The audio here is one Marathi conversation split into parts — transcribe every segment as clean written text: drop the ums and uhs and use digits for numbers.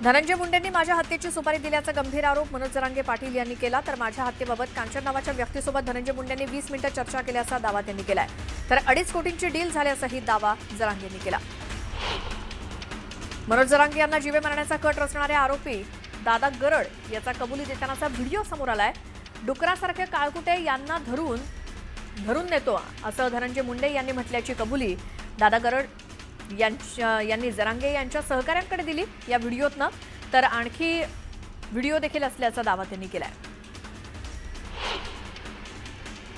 धनंजय मुंडेंनी माझ्या हत्येची सुपारी दिल्याचा गंभीर आरोप मनोज जरांगे पाटील यांनी केला। तर माझ्या हत्येबाबत कांचन नावाच्या व्यक्तीसोबत धनंजय मुंडेंनी 20 मिनिटं चर्चा केल्याचा दावा त्यांनी केलाय। तर 2.5 कोटींची डील झाल्याचाही दावा जरांगेंनी केला। मनोज जरांगे यांना जीवे मारण्याचा कट रचणारे आरोपी दादा गरड याचा कबुली देतानाचा व्हिडिओ समोर आलाय। डुकरासारखे काळकुटे यांना धरून नेतो असं धनंजय मुंडे यांनी म्हटल्याची कबुली दादा गरड यांनी जरांगे यांच्या सहकाऱ्यांकडे दिली या व्हिडिओतनं। तर आणखी व्हिडिओ देखील असल्याचा दावा त्यांनी केलाय।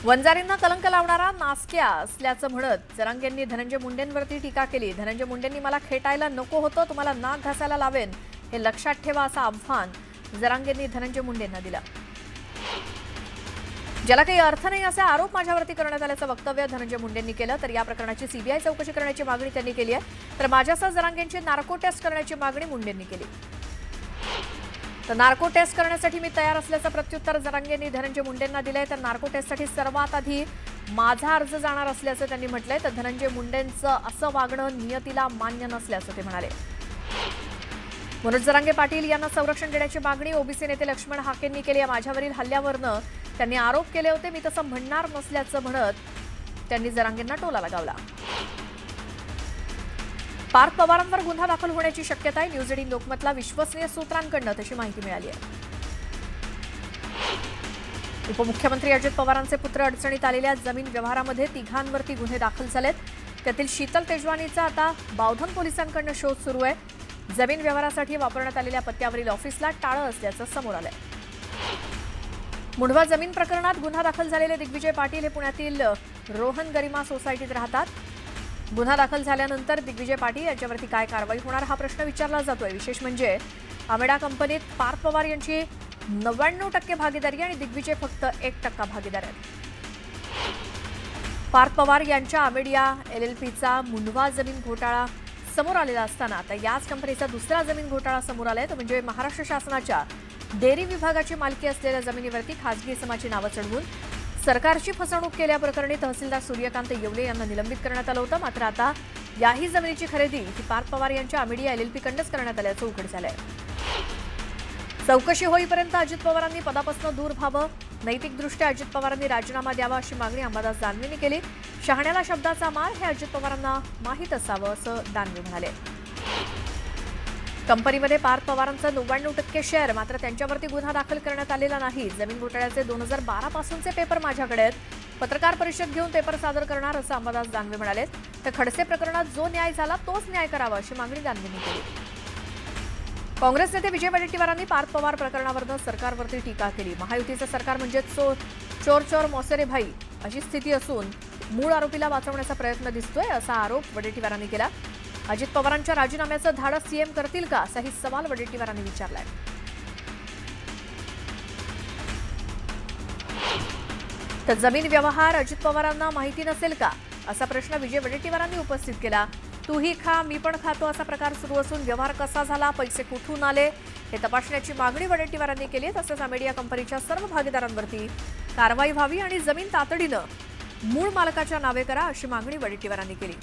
वंजारींना कलंक लावणारा नासक्या असल्याचं म्हणत जरांगेंनी धनंजय मुंडेंवरती टीका केली। धनंजय मुंडेंनी मला खेटायला नको होतं, तुम्हाला नाक घासायला लावेन हे लक्षात ठेवा असं आव्हान जरांगेंनी धनंजय मुंडेंना दिलं। ज्याला काही अर्थ नाही असे आरोप माझ्यावरती करण्यात आल्याचं वक्तव्य धनंजय मुंडेंनी केलं। तर या प्रकरणाची सीबीआय चौकशी करण्याची मागणी त्यांनी केली आहे। तर माझ्यासह जरांगेंची नार्को टेस्ट करण्याची मागणी मुंडेंनी केली। तर नार्को टेस्ट करण्यासाठी मी तयार असल्याचं प्रत्युत्तर जरांगेंनी धनंजय मुंडेंना दिलंय। तर नार्को टेस्टसाठी सर्वात आधी माझा अर्ज जाणार असल्याचं त्यांनी म्हटलंय। तर धनंजय मुंडेंचं असं वागणं नियतीला मान्य नसल्याचं ते म्हणाले। मनोज जरांगे पाटील यांना संरक्षण देण्याची मागणी ओबीसी नेते लक्ष्मण हाकेंनी केली आहे। माझ्यावरील हल्ल्यावरनं त्यांनी आरोप केले होते, मी तसं म्हणणार नसल्याचं म्हणत त्यांनी जरांगेंना टोला लगावला। पार्थ पवारांवर गुन्हा दाखल होण्याची शक्यता आहे। न्यूज 18 लोकमतला विश्वसनीय सूत्रांकडून तशी माहिती मिळाली आहे। उपमुख्यमंत्री अजित पवारांचे पुत्र अडचणीत आलेल्या जमीन व्यवहारामध्ये तिघांवरती गुन्हे दाखल झालेत। त्यातील शीतल तेजवानीचा आता बावधन पोलिसांकडून शोध सुरू आहे। जमीन व्यवहारासाठी वापरण्यात आलेल्या पत्त्यावरील ऑफिसला टाळं असल्याचं समोर आलंय। मुंढवा जमीन प्रकरणात गुन्हा दाखल झालेले दिग्विजय पाटील हे पुण्यातील रोहन गरिमा सोसायटीत राहतात। गुन्हा दाखल झाल्यानंतर दिग्विजय पाटील यांच्यावरती काय कारवाई होणार हा प्रश्न विचारला जातोय। विशेष म्हणजे आमेडा कंपनीत पार्थ पवार यांची 99% भागीदारी आणि दिग्विजय फक्त 1% भागीदार आहेत। पार्थ पवार यांच्या आमेडिया LLPचा मुंढवा जमीन घोटाळा समोर आलेला असताना आता याच कंपनीचा दुसरा जमीन घोटाळा समोर आलाय। तो म्हणजे महाराष्ट्र शासनाच्या डेअरी विभागाची मालकी असलेल्या जमिनीवरती खासगी इसमाची नावं चढवून सरकारची फसवणूक केल्याप्रकरणी तहसीलदार सूर्यकांत येवले यांना निलंबित करण्यात आलं होतं। मात्र आता याही जमिनीची खरेदी ही पार्थ पवार यांच्या आमेडिया LLP कडूनच करण्यात आल्याचं उघड झालंय। चौकशी होईपर्यंत अजित पवारांनी पदापासून दूर व्हावं, नैतिकदृष्ट्या अजित पवारांनी राजीनामा द्यावा अशी मागणी अंबादास दानवेंनी केली। शहाण्याला शब्दाचा मार हे अजित पवारांना माहीत असावं असं दानवे म्हणाले। कंपनीमध्ये पार्थ पवारांचं 99% शेअर, मात्र त्यांच्यावरती गुन्हा दाखल करण्यात आलेला नाही। जमीन घोटाळ्याचे 2012 पासूनचे पेपर माझ्याकडे आहेत। पत्रकार परिषद घेऊन पेपर सादर करणार असं अंबादास दानवे म्हणाले। तर खडसे प्रकरणात जो न्याय झाला तोच न्याय करावा अशी मागणी दानवेंनी केली। काँग्रेस नेते विजय वडेट्टीवारांनी पार्थ पवार प्रकरणावरून सरकारवरती टीका केली। महायुतीचं सरकार म्हणजे चोर चोर मोसेरे भाई अशी स्थिती असून मूळ आरोपीला वाचवण्याचा प्रयत्न दिसतोय असा आरोप वडेट्टीवारांनी केला। अजित पवारांच्या राजीनाम्याचं धाडस सीएम करतील का असाही सवाल वडेट्टीवारांनी विचारलाय। तर जमीन व्यवहार अजित पवारांना माहिती नसेल का असा प्रश्न विजय वडेट्टीवारांनी उपस्थित केला। तूही खा मी पण खातो असा प्रकार सुरू असून व्यवहार कसा झाला, पैसे कुठून आले हे तपासण्याची मागणी वडेट्टीवारांनी केली। तसंच आमेडिया कंपनीच्या सर्व भागीदारांवरती कारवाई व्हावी आणि जमीन तातडीनं मूळ मालकाच्या नावे करा अशी मागणी वडेट्टीवारांनी केली।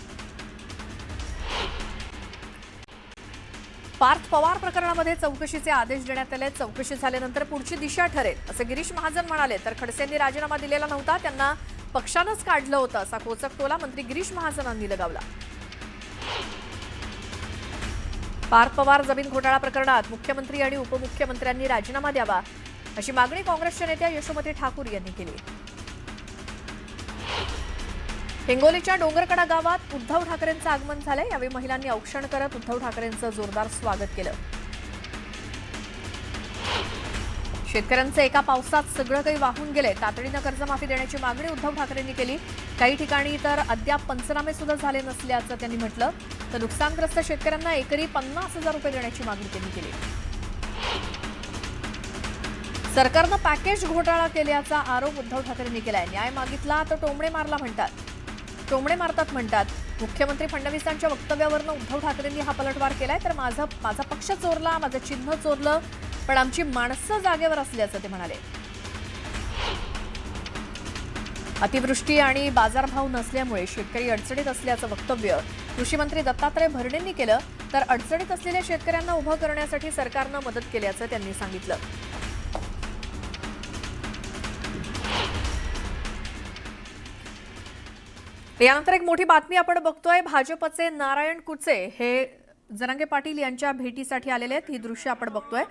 पार्थ पवार प्रकरणामध्ये चौकशीचे आदेश देण्यात आले। चौकशी झाल्यानंतर पुढची दिशा ठरेल असं गिरीश महाजन म्हणाले। तर खडसेंनी राजीनामा दिलेला नव्हता, त्यांना पक्षानंच काढलं होतं असा कोचक टोला मंत्री गिरीश महाजनांनी लगावला। पार्थ पवार जमीन घोटाळा प्रकरणात मुख्यमंत्री आणि उपमुख्यमंत्र्यांनी राजीनामा द्यावा अशी मागणी काँग्रेसच्या नेत्या यशोमती ठाकूर यांनी केली। हिंगोलीच्या डोंगरकडा गावात उद्धव ठाकरेंचं आगमन झालंय। यावेळी महिलांनी औक्षण करत उद्धव ठाकरेंचं जोरदार स्वागत केलं। शेतकऱ्यांचं एका पावसात सगळं काही वाहून गेले, तातडीनं कर्जमाफी देण्याची मागणी उद्धव ठाकरेंनी केली। काही ठिकाणी तर अद्याप पंचनामे सुद्धा झाले नसल्याचं त्यांनी म्हटलं। तर नुकसानग्रस्त शेतकऱ्यांना एकरी 50,000 रुपये देण्याची मागणी त्यांनी केली। सरकारनं पॅकेज घोटाळा केल्याचा आरोप उद्धव ठाकरेंनी केलाय। न्याय मागितला तर टोमणे मारतात म्हणतात। मुख्यमंत्री फडणवीसांच्या वक्तव्यावरून उद्धव ठाकरेंनी हा पलटवार केलाय। तर माझा पक्ष चोरला, माझं चिन्ह चोरलं, पण आमची माणसं जागेवर असल्याचं ते म्हणाले। अतिवृष्टी आणि बाजारभाव नसल्यामुळे शेतकरी अडचणीत असल्याचं वक्तव्य कृषी मंत्री दत्तात्रय भरणेंनी केलं, तर अडचणीत असलेल्या शेतकऱ्यांना उभं करण्यासाठी सरकारनं मदत केल्याचं त्यांनी सांगितलं. यानंतर एक मोठी बातमी आपण बघतोय. भाजपचे नारायण कुचे हे जरांगे पाटील यांच्या भेटीसाठी आलेले आहेत. ही दृश्य आपण बघतोय.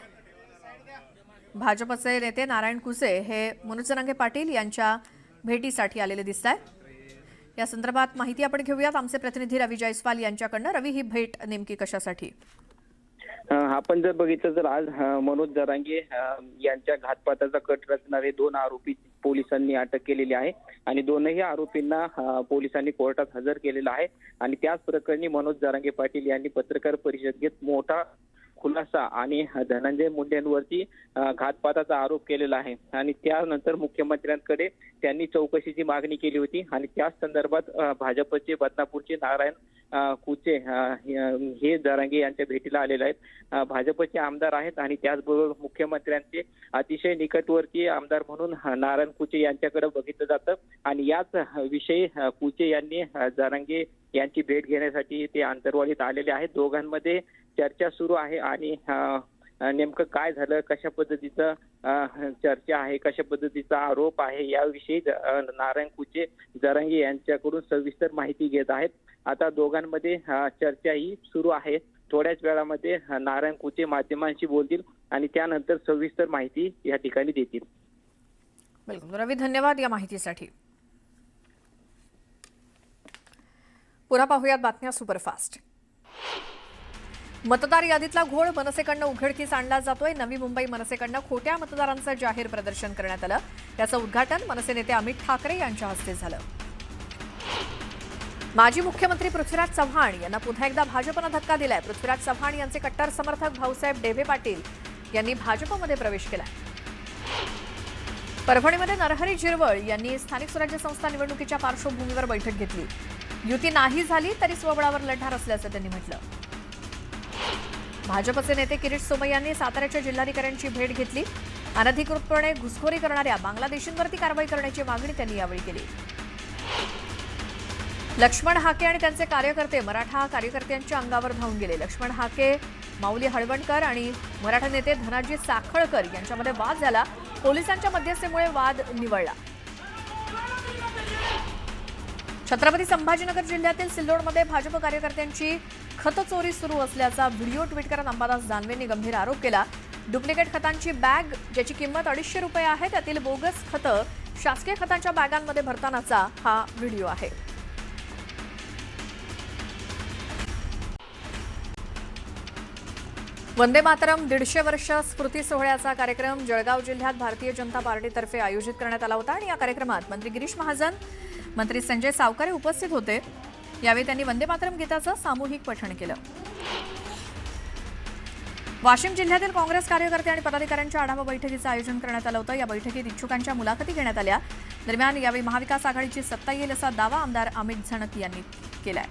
भाजपचे नेते नारायण कुचे हे मनोज जरांगे पाटील यांच्या भेटीसाठी आलेले दिसत आहेत. या संदर्भात माहिती आपण घेऊयात आमचे प्रतिनिधी रवी जयस्वाल यांच्याकडनं. रवी, ही भेट नेमकी कशासाठी? आपण जर बघितलं तर आज मनोज जरांगे यांच्या घातपाताचा कट रचणारे 2 आरोपी पोलिसांनी अटक केलेली आहे आणि दोनही आरोपींना पोलिसांनी कोर्टात हजर केलेलं आहे. आणि त्याच प्रकरणी मनोज जरांगे पाटील यांनी पत्रकार परिषद घेत मोठा खुलासा आणि धनंजय मुंडेंवरती घातपाताचा आरोप केलेला आहे. आणि त्यानंतर मुख्यमंत्र्यांकडे त्यांनी चौकशीची मागणी केली होती आणि त्याच संदर्भात भाजपचे बदनापूरचे नारायण कुचे हे जरांगे यांच्या भेटीला आलेले आहेत. भाजपचे आमदार आहेत आणि त्याचबरोबर मुख्यमंत्र्यांचे अतिशय निकटवर्तीय आमदार म्हणून नारायण कुचे यांच्याकडे बघितलं जातं. आणि याच विषयी कुचे यांनी जरांगे यांची भेट घेण्यासाठी ते आंतरवालीत आलेले आहेत. दोघांमध्ये चर्चा सुरू आहे आणि नेमकं काय झालं, कशा पद्धतीचं चर्चा आहे, कशा पद्धतीचा आरोप आहे, याविषयी नारायण कुचे जरांगे यांच्याकडून सविस्तर माहिती घेत आहेत. आता दोघांमध्ये चर्चा ही सुरू आहे. थोड्याच वेळामध्ये नारायण कुचे माध्यमांशी बोलतील आणि त्यानंतर सविस्तर माहिती या ठिकाणी देतील. बिलकुल रवी, धन्यवाद या माहितीसाठी. पुन्हा पाहूयात बातम्या सुपरफास्ट. मतदार यादीतला घोळ मनसेकडनं उघडकीस आणला जातोय. नवी मुंबई मनसेकडनं खोट्या मतदारांचं जाहीर प्रदर्शन करण्यात आलं. याचं उद्घाटन मनसे नेते अमित ठाकरे यांच्या हस्ते झालं. माजी मुख्यमंत्री पृथ्वीराज चव्हाण यांना पुन्हा एकदा भाजपनं धक्का दिलाय. पृथ्वीराज चव्हाण यांचे कट्टर समर्थक भाऊसाहेब डेभे पाटील यांनी भाजपमध्ये प्रवेश केलाय. परभणीमध्ये नरहरी झिरवळ यांनी स्थानिक स्वराज्य संस्था निवडणुकीच्या पार्श्वभूमीवर बैठक घेतली. युती नाही झाली तरी स्वबळावर लढणार असल्याचं त्यांनी म्हटलं. भाजपचे नेते किरीट सोमय्यांनी साताऱ्याच्या जिल्हाधिकाऱ्यांची भेट घेतली. अनधिकृतपणे घुसखोरी करणाऱ्या बांगलादेशींवरती कारवाई करण्याची मागणी त्यांनी यावेळी केली. लक्ष्मण हाके आणि त्यांचे कार्यकर्ते मराठा कार्यकर्त्यांच्या अंगावर धावून गेले. लक्ष्मण हाके, माऊली हळवणकर आणि मराठा नेते धनाजी साखळकर यांच्यामध्ये वाद झाला. पोलिसांच्या मध्यस्थीमुळे वाद निवळला. छत्रपती संभाजीनगर जिल्ह्यातील सिल्लोडमध्ये भाजप कार्यकर्त्यांची खतचोरी सुरू असल्याचा व्हिडिओ ट्विट करत अंबादास दानवेंनी गंभीर आरोप केला. डुप्लिकेट खतांची बॅग ज्याची किंमत 250 रुपये आहे त्यातील बोगस खतं शासकीय खतांच्या बॅगांमध्ये भरतानाचा हा व्हिडिओ आहे. वंदे मातरम 150 वर्ष स्मृती सोहळ्याचा कार्यक्रम जळगाव जिल्ह्यात भारतीय जनता पार्टीतर्फे आयोजित करण्यात आला होता आणि या कार्यक्रमात मंत्री गिरीश महाजन, मंत्री संजय सावकारे उपस्थित होते. यावेळी त्यांनी वंदे मातरम गीताचं सामूहिक पठण केलं. वाशिम जिल्ह्यातील काँग्रेस कार्यकर्ते आणि पदाधिकाऱ्यांच्या आढावा बैठकीचं आयोजन करण्यात आलं होतं. या बैठकीत इच्छुकांच्या मुलाखती घेण्यात आल्या. दरम्यान यावेळी महाविकास आघाडीची सत्ता येईल असा दावा आमदार अमित झणक यांनी केलाय.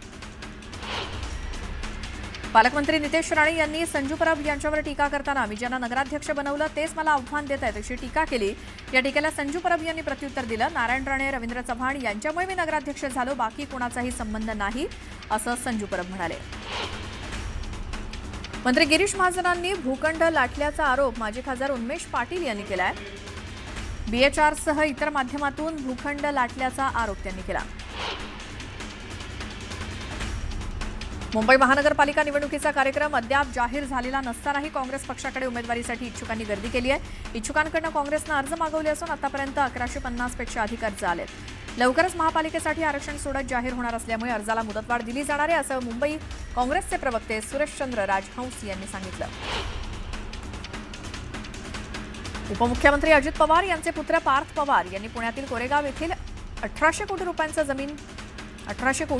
पालकमंत्री नितेश राणे यांनी संजू परब यांच्यावर टीका करताना मी ज्यांना नगराध्यक्ष बनवलं तेच मला आव्हान देत आहेत अशी टीका केली. या टीकेला संजू परब यांनी प्रत्युत्तर दिलं. नारायण राणे, रवींद्र चव्हाण यांच्यामुळे मी नगराध्यक्ष झालो, बाकी कोणाचाही संबंध नाही असं संजू परब म्हणाले. मंत्री गिरीश महाजनांनी भूखंड लाटल्याचा आरोप माजी खासदार उन्मेष पाटील यांनी केलाय. बीएचआरसह इतर माध्यमातून भूखंड लाटल्याचा आरोप त्यांनी केला. मुंबई महानगरपालिका निवडणुकीचा कार्यक्रम अद्याप जाहीर झालेला नसतानाही काँग्रेस पक्षाकडे उमेदवारीसाठी इच्छुकांनी गर्दी केली आहे. इच्छुकांकडून काँग्रेसनं अर्ज मागवले असून आतापर्यंत 1150 पेक्षा अधिक अर्ज आलेत. लवकरच महापालिकेसाठी आरक्षण सोडत जाहीर होणार असल्यामुळे अर्जाला मुदतवाढ दिली जाणार आहे असं मुंबई काँग्रेसचे प्रवक्ते सुरेशचंद्र राजहंस यांनी सांगितलं. उपमुख्यमंत्री अजित पवार यांचे पुत्र पार्थ पवार यांनी पुण्यातील कोरेगाव येथील 1800 कोटी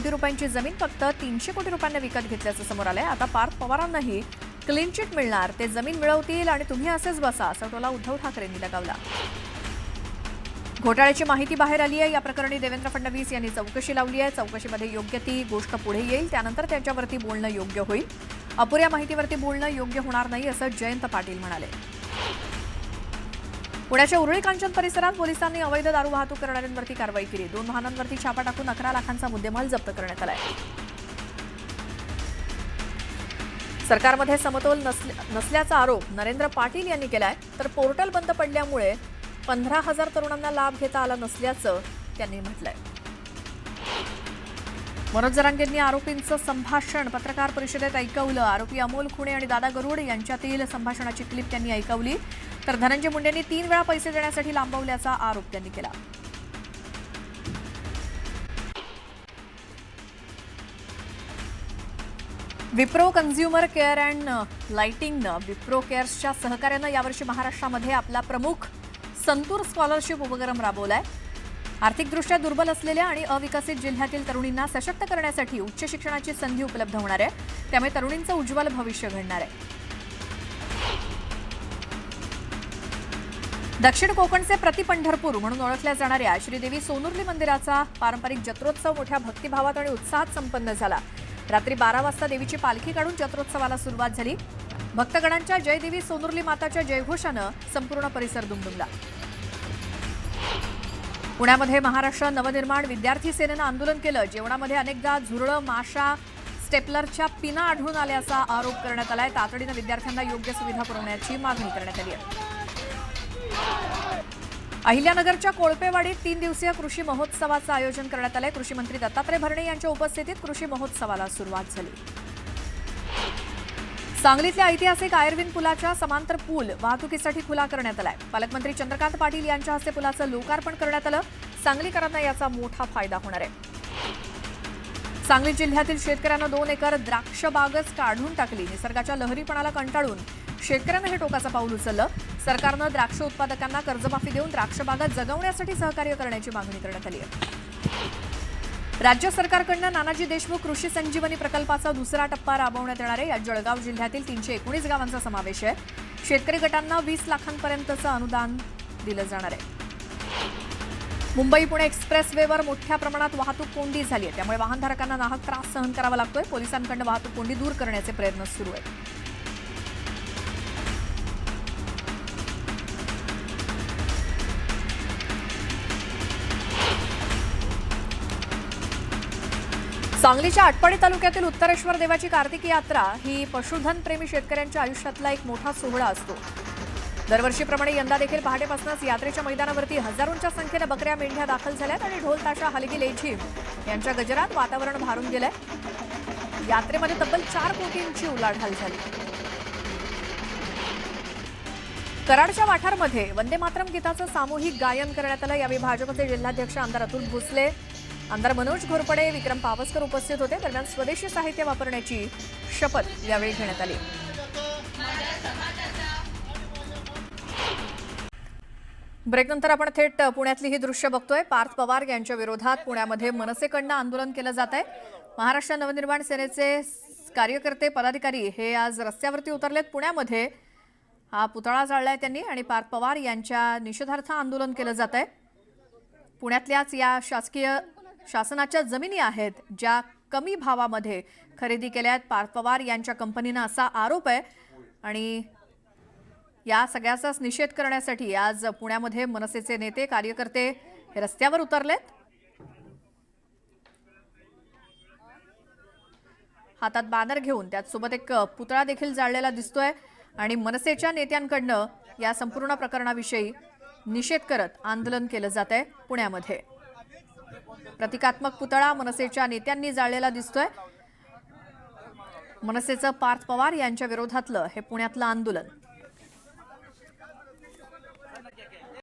रुपयांची जमीन फक्त 300 कोटी रुपयांना विकत घेतल्याचं समोर आलंय. आता पार्थ पवारांनाही क्लीन चिट मिळणार, ते जमीन मिळवतील आणि तुम्ही असेच बसा असा टोला उद्धव ठाकरेंनी लगावला. घोटाळ्याची माहिती बाहेर आली आहे. या प्रकरणी देवेंद्र फडणवीस यांनी चौकशी लावली आहे. चौकशीमध्ये योग्य ती गोष्ट पुढे येईल, त्यानंतर त्यांच्यावरती बोलणं योग्य होईल. अपुऱ्या माहितीवरती बोलणं योग्य होणार नाही असं जयंत पाटील म्हणाले. पुण्याच्या उरुळी कांचन परिसरात पोलिसांनी अवैध दारू वाहतूक करणाऱ्यांवरती कारवाई केली. 2 वाहनांवरती छापा टाकून 11 लाखांचा मुद्देमाल जप्त करण्यात आलाय. सरकारमध्ये समतोल नसल्याचा आरोप नरेंद्र पाटील यांनी केलाय. तर पोर्टल बंद पडल्यामुळे 15,000 तरुणांना लाभ घेता आला नसल्याचं त्यांनी म्हटलंय. मनोज जरांगेंनी आरोपींचं संभाषण पत्रकार परिषदेत ऐकवलं. आरोपी अमोल खुणे आणि दादा गरुड यांच्यातील संभाषणाची क्लिप त्यांनी ऐकवली. तर धनंजय मुंडेंनी 3 वेळा पैसे देण्यासाठी लांबवल्याचा आरोप त्यांनी केला. विप्रो कन्झ्युमर केअर अँड लाइटिंगनं विप्रो केअर्सच्या सहकार्यानं यावर्षी महाराष्ट्रामध्ये आपला प्रमुख संतूर स्कॉलरशिप उपक्रम राबवलाय. आर्थिकदृष्ट्या दुर्बल असलेल्या आणि अविकसित जिल्ह्यातील तरुणींना सशक्त करण्यासाठी उच्च शिक्षणाची संधी उपलब्ध होणार आहे. त्यामुळे तरुणींचं उज्ज्वल भविष्य घडणार आहे. दक्षिण कोकणचे प्रतिपंढरपूर म्हणून ओळखल्या जाणाऱ्या श्रीदेवी सोनुर्ली मंदिराचा पारंपरिक जत्रोत्सव मोठ्या भक्तिभावात आणि उत्साहात संपन्न झाला. रात्री 12 वाजता देवीची पालखी काढून जत्रोत्सवाला सुरुवात झाली. भक्तगणांच्या जय देवी सोनुर्ली माताच्या जयघोषानं संपूर्ण परिसर दुमदुमला. पुण्यामध्ये महाराष्ट्र नवनिर्माण विद्यार्थी सेनेनं आंदोलन केलं. जेवणामध्ये अनेकदा झुरळं, माशा, स्टेपलरच्या पिना आढळून आल्याचा आरोप करण्यात आलाय. तातडीनं विद्यार्थ्यांना योग्य सुविधा पुरवण्याची मागणी करण्यात आली आहे. अहिल्यानगरच्या कोळपेवाडीत 3 दिवसीय कृषी महोत्सवाचं आयोजन करण्यात आलंय. कृषी मंत्री दत्तात्रय भरणे यांच्या उपस्थितीत कृषी महोत्सवाला सुरुवात झाली. सांगलीतल्या ऐतिहासिक आयर्विन पुलाच्या समांतर पूल वाहतुकीसाठी खुला करण्यात आलाय. पालकमंत्री चंद्रकांत पाटील यांच्या हस्ते पुलाचं लोकार्पण करण्यात आलं. सांगलीकरांना याचा मोठा फायदा होणार आहे. सांगली जिल्ह्यातील शेतकऱ्यांना 2 एकर द्राक्ष बागच काढून टाकली. निसर्गाच्या लहरीपणाला कंटाळून शेतकऱ्यांना हे टोकाचं पाऊल उचललं. सरकारनं द्राक्ष उत्पादकांना कर्जमाफी देऊन द्राक्ष बागा जगवण्यासाठी सहकार्य करण्याची मागणी करण्यात आली आहे. राज्य सरकारकडनं नानाजी देशमुख कृषी संजीवनी प्रकल्पाचा दुसरा टप्पा राबवण्यात येणार आहे. यात जळगाव जिल्ह्यातील 319 गावांचा समावेश आहे. शेतकरी गटांना 20 लाखांपर्यंतचं अनुदान दिलं जाणार आहे. मुंबई पुणे एक्सप्रेसवेवर मोठ्या प्रमाणात वाहतूक कोंडी झाली आहे. त्यामुळे वाहनधारकांना नाहक त्रास सहन करावा लागतोय. पोलिसांकडून वाहतूक कोंडी दूर करण्याचे प्रयत्न सुरू आहेत. सांगलीच्या आटपाडी तालुक्यातील उत्तरेश्वर देवाची कार्तिकी यात्रा ही पशुधनप्रेमी शेतकऱ्यांच्या आयुष्यातला एक मोठा सोहळा असतो. दरवर्षीप्रमाणे यंदा देखील पहाटेपासूनच यात्रेच्या मैदानावरती हजारोंच्या संख्येनं बकऱ्या, मेंढ्या दाखल झाल्यात आणि ढोल ताशा, हलगी, लेझीम यांच्या गजरात वातावरण भारून गेलंय. यात्रेमध्ये तब्बल 4 कोटींची उलाढाल झाली. कराडच्या वाठारमध्ये वंदे मातरम गीताचं सामूहिक गायन करण्यात आलं. यावेळी भाजपचे जिल्हाध्यक्ष आमदार अतुल भोसले, आमदार मनोज घोरपडे, विक्रम पावसकर उपस्थित होते. दरम्यान स्वदेशी साहित्य वापरण्याची शपथ यावेळी घेण्यात आली. ब्रेकनंतर आपण थेट पुण्यातली ही दृश्य बघतोय. पार्थ पवार यांच्या विरोधात पुण्यामध्ये मनसेकडनं आंदोलन केलं जात आहे. महाराष्ट्र नवनिर्माण सेनेचे कार्यकर्ते, पदाधिकारी हे आज रस्त्यावरती उतरलेत. पुण्यामध्ये हा पुतळा जाळलाय त्यांनी आणि पार्थ पवार यांच्या निषेधार्थ आंदोलन केलं जात आहे. पुण्यातल्याच या शासनाच्या जमिनी आहेत ज्या कमी भावामध्ये खरेदी केल्यात पार्थ पवार यांच्या कंपनीनं, असा आरोप आहे. आणि या सगळ्याचाच निषेध करण्यासाठी आज पुण्यामध्ये मनसेचे नेते, कार्यकर्ते हे रस्त्यावर उतरलेत. हातात बॅनर घेऊन त्याचसोबत एक पुतळा देखील जाळलेला दिसतोय. आणि मनसेच्या नेत्यांकडनं या संपूर्ण प्रकरणाविषयी निषेध करत आंदोलन केलं जात आहे. पुण्यामध्ये प्रतिकात्मक पुतळा मनसेच्या नेत्यांनी जाळलेला दिसतोय. मनसेचं पार्थ पवार यांच्या विरोधातलं हे पुण्यातलं आंदोलन.